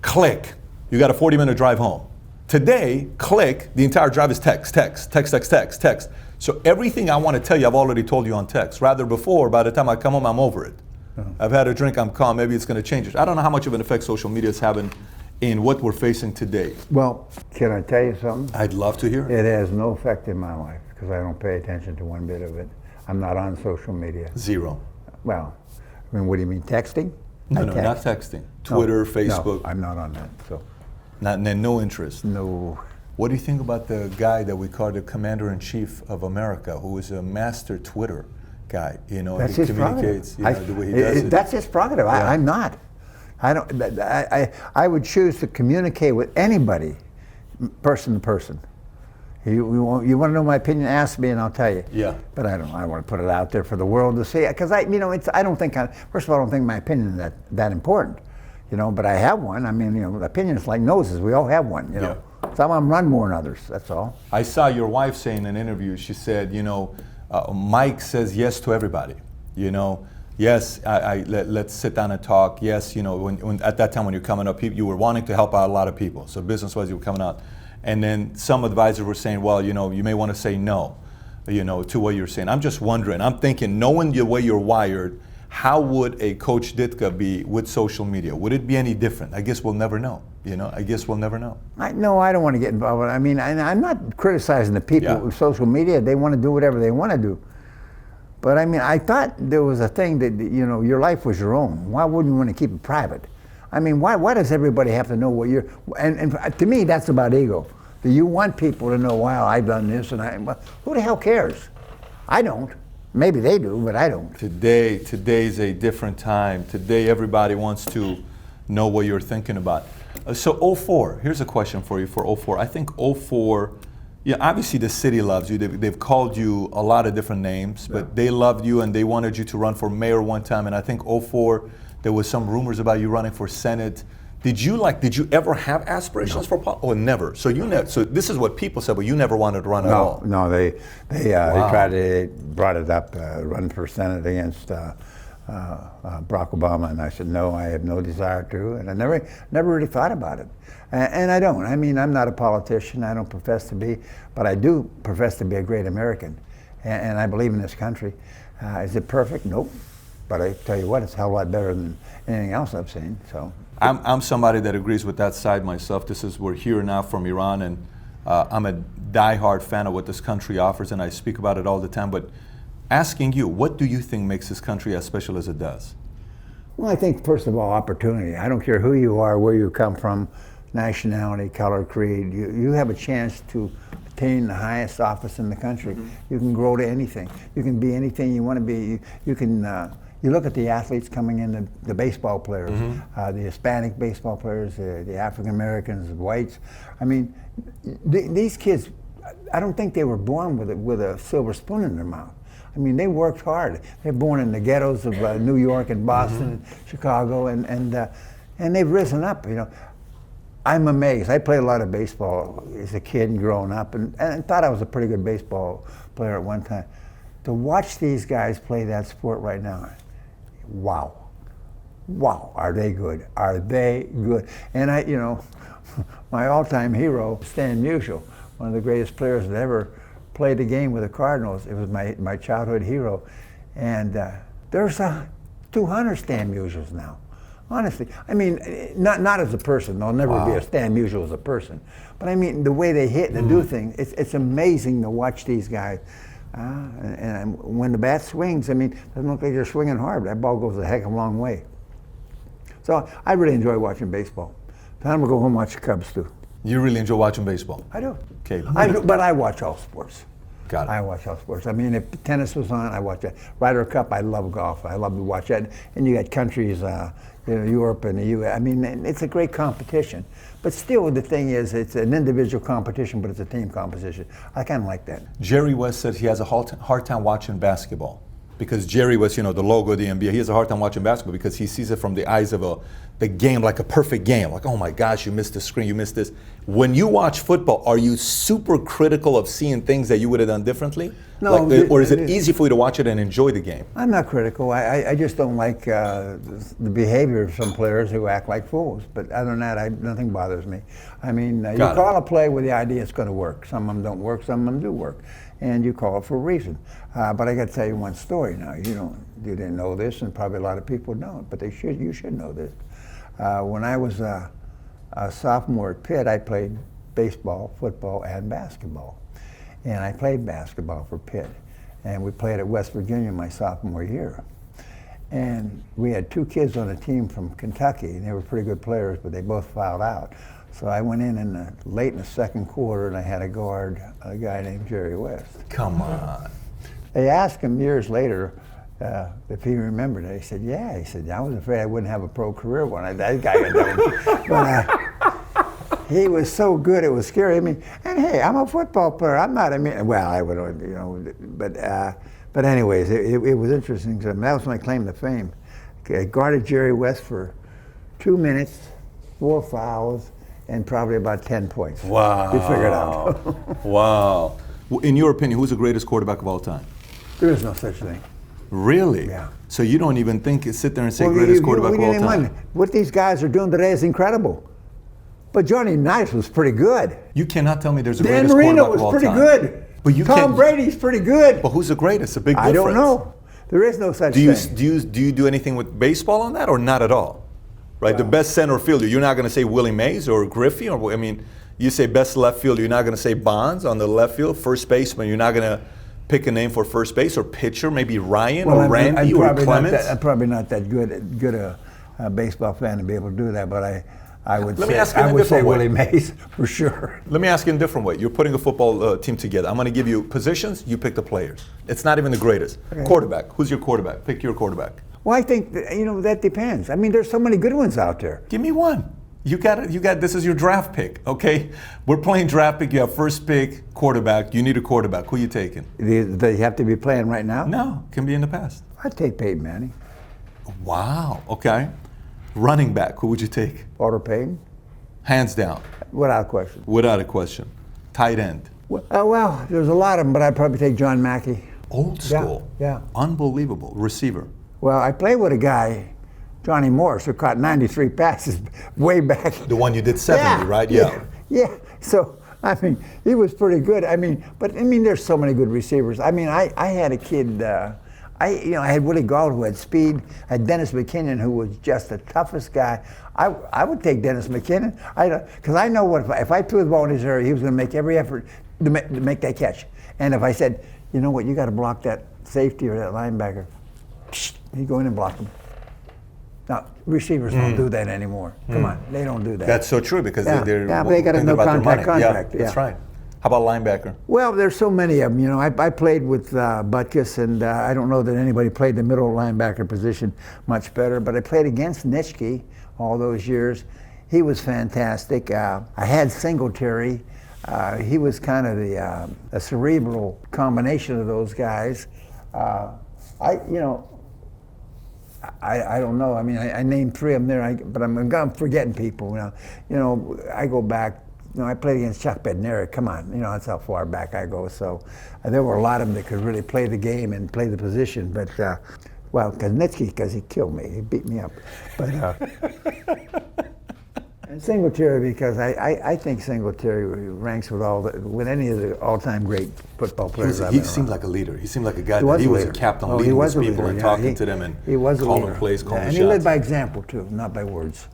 Click. You got a 40-minute drive home. Today, click, the entire drive is text. So everything I want to tell you, I've already told you on text. Rather before, by the time I come home, I'm over it. I've had a drink, I'm calm, maybe it's going to change it. I don't know how much of an effect social media is having in what we're facing today.
Well, can I tell you something?
I'd love to hear.
It has no effect in my life because I don't pay attention to one bit of it. I'm not on social media.
Zero.
Well, I mean, what do you mean, texting?
No, not texting. Twitter, Facebook.
No, I'm not on that. So,
no interest.
No.
What do you think about the guy that we call the Commander-in-Chief of America, who is a master Twitter guy? You know,
that's
he
his
communicates.
prerogative.
The way he does it.
That's his prerogative.
Yeah.
I'm not. I would choose to communicate with anybody, person to person. You want to know my opinion? Ask me and I'll tell you.
Yeah.
But I don't want to put it out there for the world to see. Because I don't think. First of all, I don't think my opinion is that important. You know, but I have one. I mean, you know, opinion is like noses. We all have one. You know.
Yeah.
Some of them run more than others. That's all.
I saw your wife say in an interview. She said, you know, Mike says yes to everybody. You know, yes, let's sit down and talk. Yes, you know, when at that time when you're coming up, you were wanting to help out a lot of people. So business-wise, you were coming out. And then some advisors were saying, well, you know, you may want to say no, you know, to what you're saying. I'm just wondering, I'm thinking, knowing the way you're wired, how would a Coach Ditka be with social media? Would it be any different? I guess we'll never know, you know, I guess we'll never know.
No, I don't want to get involved. I mean, I'm not criticizing the people with social media. They want to do whatever they want to do. But I mean, I thought there was a thing that, you know, your life was your own. Why wouldn't you want to keep it private? I mean, why does everybody have to know what you're, and to me, that's about ego. Do you want people to know, wow, I've done this, and well, who the hell cares? I don't. Maybe they do, but I don't.
Today's a different time. Today, everybody wants to know what you're thinking about. So 04, here's a question for you for 04. I think 04, yeah, obviously the city loves you. They've called you a lot of different names, but they loved you and they wanted you to run for mayor one time, and I think 04, there was some rumors about you running for Senate. Did you ever have aspirations for politics? Oh, never. So you never. So this is what people said, but you never wanted to run at all.
No, they brought it up, run for Senate against Barack Obama, and I said no, I have no desire to, and I never really thought about it, and I don't. I mean, I'm not a politician. I don't profess to be, but I do profess to be a great American, and I believe in this country. Is it perfect? Nope. But I tell you what, it's a hell of a lot better than anything else I've seen. So
I'm somebody that agrees with that side myself. We're here now from Iran, and I'm a diehard fan of what this country offers, and I speak about it all the time. But asking you, what do you think makes this country as special as it does?
Well, I think, first of all, opportunity. I don't care who you are, where you come from, nationality, color, creed. You have a chance to attain the highest office in the country. You can grow to anything. You can be anything you want to be. You can. You look at the athletes coming in, the baseball players, the Hispanic baseball players, the African Americans, the whites. I mean, these kids, I don't think they were born with a silver spoon in their mouth. I mean, they worked hard. They're born in the ghettos of New York and Boston and Chicago, and they've risen up. You know, I'm amazed. I played a lot of baseball as a kid and growing up, and thought I was a pretty good baseball player at one time. To watch these guys play that sport right now, wow. Wow, are they good? Are they good? And my all-time hero, Stan Musial, one of the greatest players that ever played a game with the Cardinals. It was my childhood hero. And there's 200 Stan Musials now. Honestly, I mean, not as a person. There'll never be a Stan Musial as a person. But I mean, the way they hit and do things, it's amazing to watch these guys. And when the bat swings, I mean, it doesn't look like they're swinging hard. That ball goes a heck of a long way. So I really enjoy watching baseball. Time to go home and watch the Cubs too.
You really enjoy watching baseball?
I do.
Okay.
I do, but I watch all sports.
Got it.
I watch all sports. I mean, if tennis was on, I watch that. Ryder Cup, I love golf. I love to watch that. And you got countries, Europe and the U.S. I mean, it's a great competition. But still, the thing is, it's an individual competition, but it's a team competition. I kind of like that.
Jerry West says he has a hard time watching basketball because Jerry West, the logo of the NBA, he has a hard time watching basketball because he sees it from the eyes of the game, like a perfect game. Like, oh my gosh, you missed the screen, you missed this. When you watch football, are you super critical of seeing things that you would have done differently?
No.
Or is it easy for you to watch it and enjoy the game?
I'm not critical. I just don't like the behavior of some players who act like fools. But other than that, nothing bothers me. I mean, you call a play with the idea it's going to work. Some of them don't work, some of them do work. And you call it for a reason. But I got to tell you one story now. You didn't know this, and probably a lot of people don't, but you should know this. When I was a sophomore at Pitt, I played baseball, football, and basketball. And I played basketball for Pitt. And we played at West Virginia my sophomore year. And we had 2 kids on the team from Kentucky, and they were pretty good players, but they both fouled out. So I went in late in the second quarter, and I had to guard a guy named Jerry West.
Come on.
They asked him years later if he remembered it. He said, yeah. He said, I was afraid I wouldn't have a pro career when that guy got done. But he was so good, it was scary. I mean, and hey, I'm a football player. I'm not, well, I would, but anyways, it was interesting. That was my claim to fame. I guarded Jerry West for 2 minutes, 4 fouls, and probably about 10 points.
Wow.
You figure it out.
Wow. In your opinion, who's the greatest quarterback of all time?
There is no such thing.
Really?
Yeah.
So you don't even sit there and say greatest quarterback of all time?
What these guys are doing today is incredible. But Johnny Unitas was pretty good.
You cannot tell me there's a
Dan
greatest
Marino
quarterback of all
was
time.
pretty good.
But
Tom Brady's pretty good.
But who's the greatest? A big difference.
I don't know. There is no such thing.
Do you do anything with baseball on that, or not at all? Right, the best center fielder. You're not going to say Willie Mays or Griffey, or you say best left fielder. You're not going to say Bonds on the left field. First baseman. You're not going to pick a name for first base, or pitcher. Maybe Ryan or Randy or Clemens.
I'm probably not that good a baseball fan to be able to do that, but I would say Willie Mays for sure.
Let me ask you in a different way. You're putting a football team together. I'm going to give you positions. You pick the players. It's not even the greatest. Okay. Quarterback. Who's your quarterback? Pick your quarterback.
Well, I think that depends. I mean, there's so many good ones out there.
Give me one. You got this is your draft pick, okay? We're playing draft pick. You have first pick, quarterback. You need a quarterback. Who are you taking?
They have to be playing right now?
No, can be in the past.
I'd take Peyton Manning.
Wow. Okay. Running back. Who would you take?
Walter Payton.
Hands down.
Without question.
Without a question. Tight end.
Well, there's a lot of them, but I'd probably take John Mackey.
Old school.
Yeah.
Unbelievable. Receiver.
Well, I played with a guy, Johnny Morris, who caught 93 passes way back.
The one you did 70, right? Yeah.
Yeah. So, he was pretty good. But there's so many good receivers. I had a kid, I had Willie Gault, who had speed. I had Dennis McKinnon, who was just the toughest guy. I would take Dennis McKinnon, because I know what if I threw the ball in his area, he was going to make every effort to make that catch. And if I said, you know what, you got to block that safety or that linebacker, he'd go in and block him. Now, receivers don't do that anymore. Come on, they don't do that.
That's so true, because they're
they got a no contact contract.
That's right. How about linebacker?
Well, there's so many of them. I played with Butkus, and I don't know that anybody played the middle linebacker position much better, but I played against Nitschke all those years. He was fantastic. I had Singletary. He was kind of a cerebral combination of those guys. I don't know. I mean, I named three of them there, but I'm forgetting people now. I go back. I played against Chuck Bednarik. Come on, that's how far back I go. So there were a lot of them that could really play the game and play the position. But because Nitschke, because he killed me, he beat me up. But and Singletary, because I think Singletary ranks with any of the all-time great football players.
He seemed like a leader. He seemed like a guy he was a captain, leading his people and talking to them and calling plays, calling shots.
And he led by example too, not by words.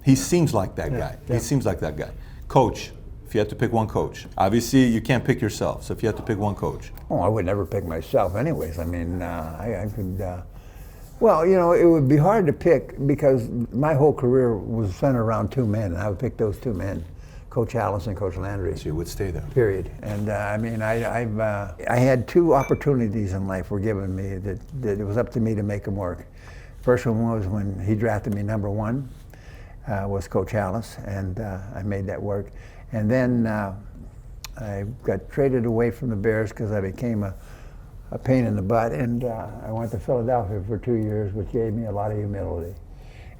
He seems like that guy. Yeah. He seems like that guy. Coach, if you had to pick one coach, obviously you can't pick yourself. So if you had to pick one coach,
I would never pick myself, anyways. I mean, I could. Well, it would be hard to pick because my whole career was centered around two men, and I would pick those two men, Coach Alice and Coach Landry.
So you would stay there.
Period. And I mean, I had two opportunities in life were given me that it was up to me to make them work. First one was when he drafted me number one. Was Coach Alice, and I made that work. And then I got traded away from the Bears because I became a pain in the butt, and I went to Philadelphia for 2 years, which gave me a lot of humility.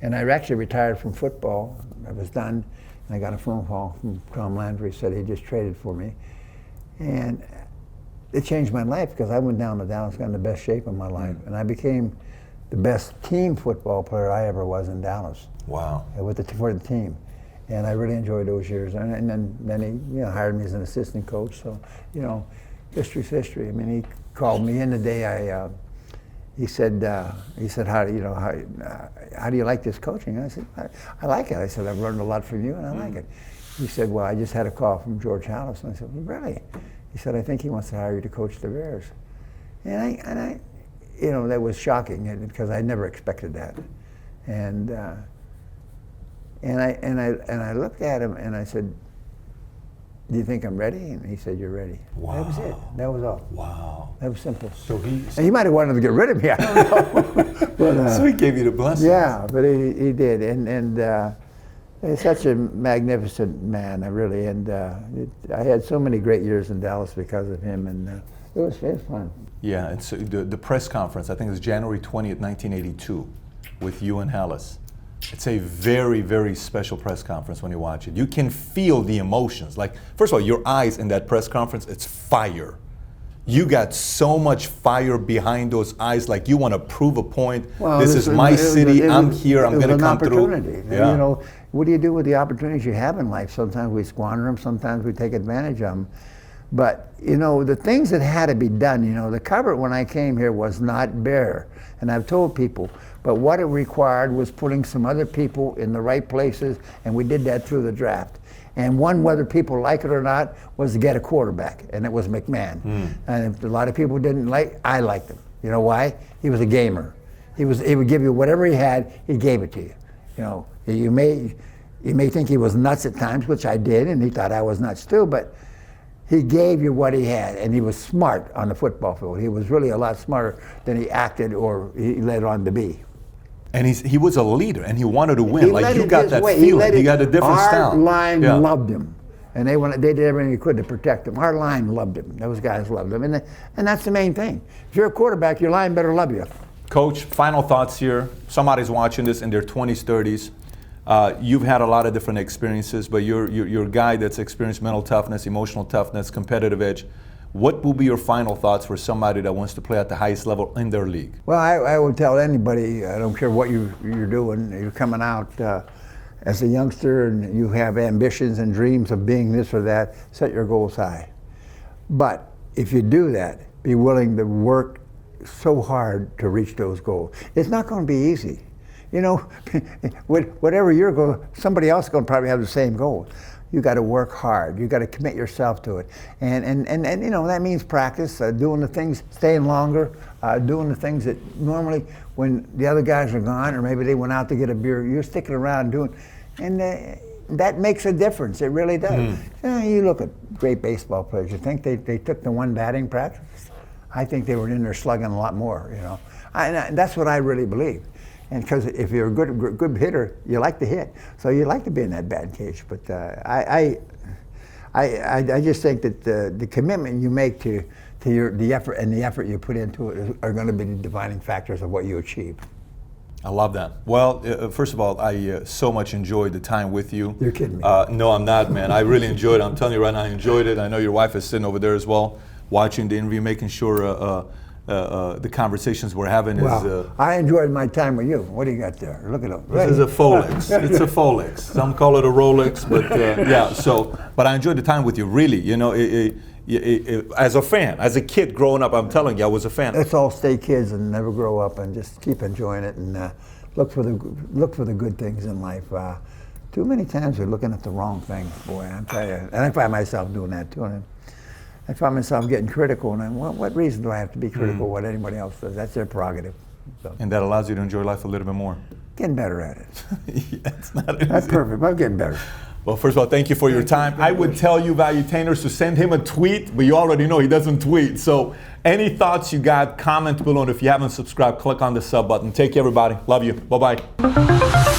And I actually retired from football. I was done, and I got a phone call from Tom Landry, said he just traded for me. And it changed my life because I went down to Dallas, got in the best shape of my life, and I became the best team football player I ever was in Dallas.
Wow.
For the team. And I really enjoyed those years. And then he hired me as an assistant coach. So, history's history. I mean, he called me in the day he said, how do you like this coaching? And I said, I like it. I said, I've learned a lot from you and I like it. He said, well, I just had a call from George Halas. And I said, well, really? He said, I think he wants to hire you to coach the Bears. And I that was shocking because I never expected that. And I looked at him and I said, do you think I'm ready? And he said, you're ready.
Wow.
That was it. That was all.
Wow.
That was simple.
So
he might have wanted to get rid of me, I don't know. But,
so he gave you the blessing.
Yeah, but he did. And he's such a magnificent man, really. And I had so many great years in Dallas because of him, and it was fun.
Yeah, and so the press conference, I think it was January 20th, 1982, with you and Halas. It's a very, very special press conference when you watch it. You can feel the emotions. Like, first of all, your eyes in that press conference, it's fire. You got so much fire behind those eyes, like you want to prove a point. Well, this is my city, I'm here, I'm going to come through.
Yeah. What do you do with the opportunities you have in life? Sometimes we squander them, sometimes we take advantage of them. But, the things that had to be done, the cupboard when I came here was not bare. And I've told people, but what it required was putting some other people in the right places, and we did that through the draft. And one, whether people like it or not, was to get a quarterback, and it was McMahon. And if a lot of people didn't I liked him. You know why? He was a gamer. He would give you whatever he had, he gave it to you. You may think he was nuts at times, which I did, and he thought I was nuts too, but he gave you what he had, and he was smart on the football field. He was really a lot smarter than he acted or he led on to be.
And he was a leader, and he wanted to win. Like, you got that feeling. He got a different style.
Our line loved him, and they did everything they could to protect him. Our line loved him. Those guys loved him, and that's the main thing. If you're a quarterback, your line better love you.
Coach, final thoughts here. Somebody's watching this in their 20s, 30s. You've had a lot of different experiences, but you're a guy that's experienced mental toughness, emotional toughness, competitive edge. What will be your final thoughts for somebody that wants to play at the highest level in their league?
Well, I would tell anybody, I don't care what you're doing, you're coming out as a youngster and you have ambitions and dreams of being this or that, set your goals high. But if you do that, be willing to work so hard to reach those goals. It's not going to be easy. You know, whatever your goal, somebody else is going to probably have the same goal. You got to work hard. You got to commit yourself to it, and you know that means practice, doing the things, staying longer, doing the things that normally when the other guys are gone, or maybe they went out to get a beer, you're sticking around doing, and that makes a difference. It really does. You know, you look at great baseball players. You think they took the one batting practice? I think they were in there slugging a lot more. You know, and that's what I really believe. And because if you're a good hitter, you like to hit, so you like to be in that batting cage. But I just think that the commitment you make to the effort you put into it are going to be the defining factors of what you achieve.
I love that. Well, first of all, I so much enjoyed the time with you.
You're kidding me.
No, I'm not, man. I really enjoyed it. I'm telling you right now, I enjoyed it. I know your wife is sitting over there as well, watching the interview, making sure the conversations we're having is...
I enjoyed my time with you. What do you got there? Look at it.
This is a Folex. It's a Folex. Some call it a Rolex, but yeah. So, but I enjoyed the time with you. Really, you know, as a fan, as a kid growing up, I'm telling you, I was a fan.
Let's all stay kids and never grow up, and just keep enjoying it, and look for the good things in life. Too many times we're looking at the wrong things, boy. I tell you, and I find myself doing that too. And I find myself getting critical, and what reason do I have to be critical of what anybody else does? That's their prerogative. So.
And that allows you to enjoy life a little bit more.
Getting better at it.
Yeah, it's not
That's perfect, but I'm getting better.
Well, first of all, thank you for your time. I would tell you, Valuetainers, to send him a tweet, but you already know he doesn't tweet. So any thoughts you got, comment below. And if you haven't subscribed, click on the sub button. Take care, everybody. Love you. Bye-bye.